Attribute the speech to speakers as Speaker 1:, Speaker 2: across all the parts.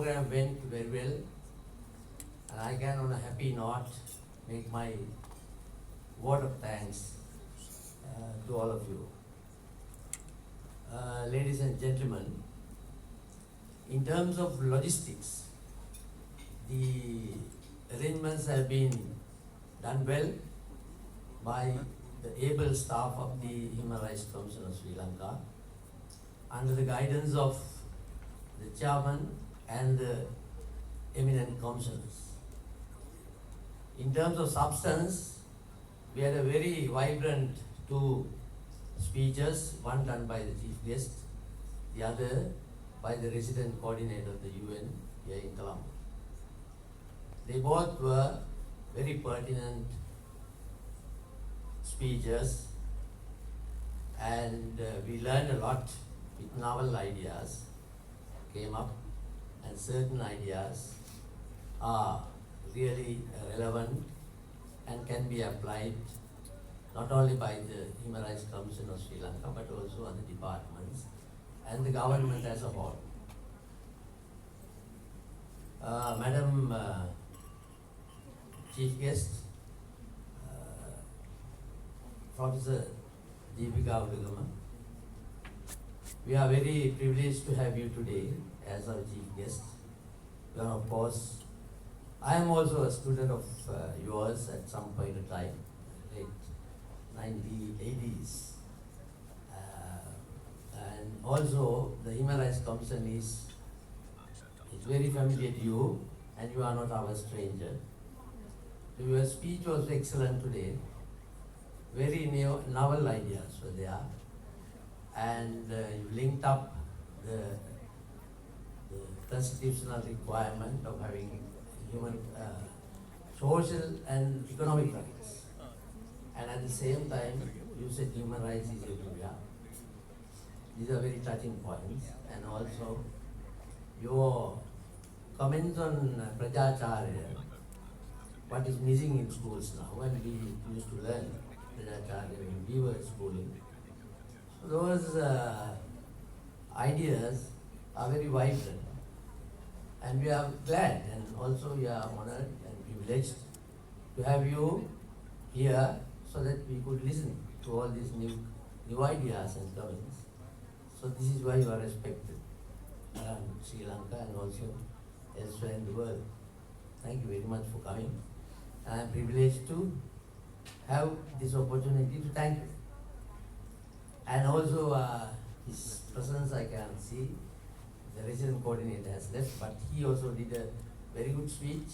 Speaker 1: program went very well, and I can on a happy note make my word of thanks to all of you. Ladies and gentlemen, in terms of logistics, the arrangements have been done well by the able staff of the Human Rights Commission of Sri Lanka under the guidance of the chairman and the eminent commissioners. In terms of substance, we had a very vibrant two speeches, one done by the chief guest, the other by the resident coordinator of the UN here in Colombo. They both were very pertinent speeches, and we learned a lot with novel ideas came up, and certain ideas are really relevant and can be applied not only by the Human Rights Commission of Sri Lanka but also other departments and the government as a whole. Madam Chief Guest, Professor Deepika Udugama, we are very privileged to have you today as our chief guest. And of course, I am also a student of yours at some point in time, late 1980s. And also, the Human Rights Commission is very familiar to you, and you are not our stranger. So your speech was excellent today. Very novel ideas were there, and you linked up the constitutional requirement of having human, social and economic rights. And at the same time, you said human rights is everywhere. These are very touching points. And also, your comments on Prajacharya, what is missing in schools now, when we used to learn Prajacharya when we were schooling. So those ideas are very vibrant. And we are glad, and also we are honored and privileged to have you here so that we could listen to all these new ideas and comments. So this is why you are respected around Sri Lanka and also elsewhere in the world. Thank you very much for coming. And I am privileged to have this opportunity to thank you. And also his presence I can see. The resident coordinator has left, but he also did a very good speech,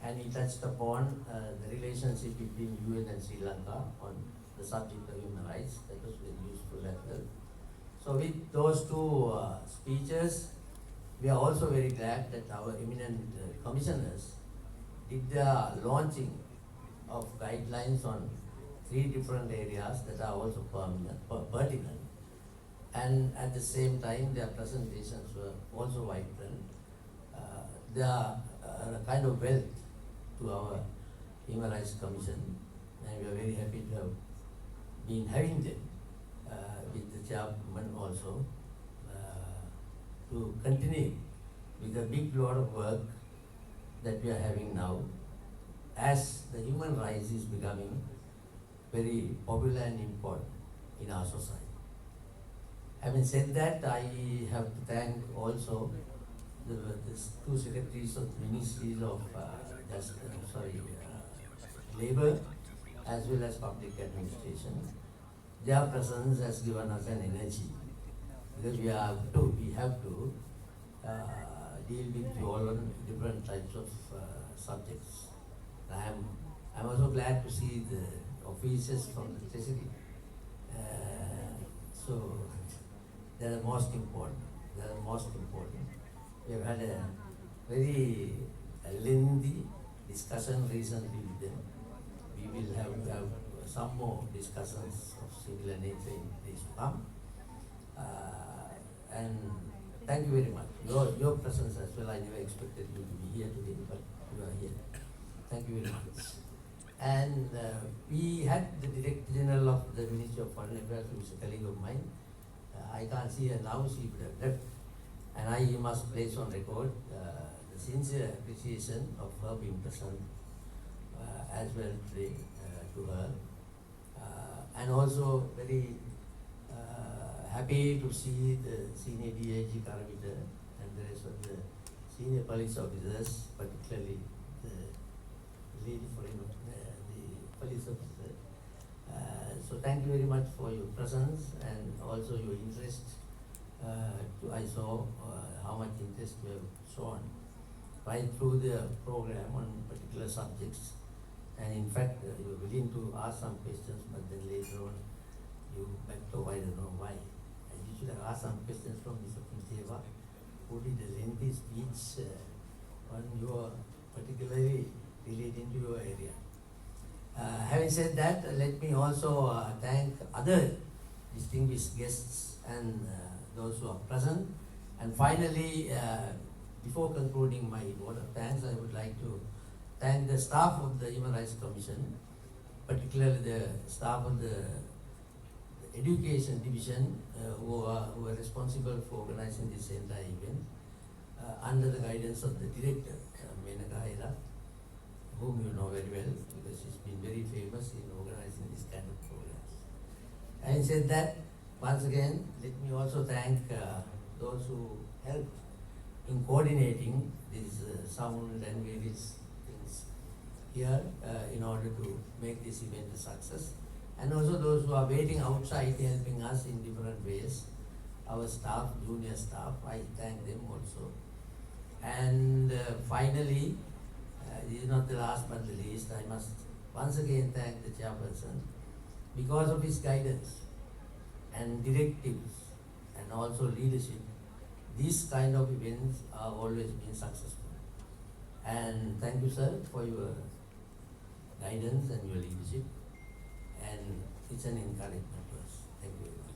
Speaker 1: and he touched upon the relationship between UN and Sri Lanka on the subject of human rights. That was very useful as well. So with those two speeches, we are also very glad that our eminent commissioners did the launching of guidelines on 3 different areas that are also pertinent. And at the same time, their presentations were also vibrant. They are a kind of wealth to our Human Rights Commission, and we are very happy to have been having them with the chairman also to continue with the big load of work that we are having now, as the human rights is becoming very popular and important in our society. Having said that, I have to thank also the 2 secretaries of ministries of Labour as well as Public Administration. Their presence has given us an energy, because we have to deal with all different types of subjects. I'm also glad to see the officers from the Treasury. So they are the most important. We have had a very lengthy discussion recently with them. We will have to have some more discussions of similar nature in days to come. And thank you very much. Your presence as well. I never expected you to be here today, but you are here. Thank you very much. And we had the Director General of the Ministry of Foreign Affairs, who is a colleague of mine. I can't see her now, she would have left. And I must place on record the sincere appreciation of her being present as well today to her. And also very happy to see the senior DIG Karavita and the rest of the senior police officers, particularly the lady for the police officer. So thank you very much for your presence and also your interest. I saw how much interest you have shown right through the program on particular subjects. And in fact, you were willing to ask some questions, but then later on you backed off. I don't know why. And you should have asked some questions from Mr. Punteva, who did a lengthy speech on your particularly relating to your area. Having said that, let me also thank other distinguished guests and those who are present. And finally, before concluding my vote of thanks, I would like to thank the staff of the Human Rights Commission, particularly the staff of the Education Division who are responsible for organizing this entire event under the guidance of the director, Menaka Haira, whom you know very well because she's been very famous in organizing this kind of programs. Having said that, once again, let me also thank those who helped in coordinating this sound and various things here in order to make this event a success. And also those who are waiting outside helping us in different ways, our staff, junior staff, I thank them also. And finally, this is not the last but the least, I must once again thank the chairperson because of his guidance and directives and also leadership. These kind of events are always been successful. And thank you, sir, for your guidance and your leadership. And it's an encouragement to us. Thank you very much.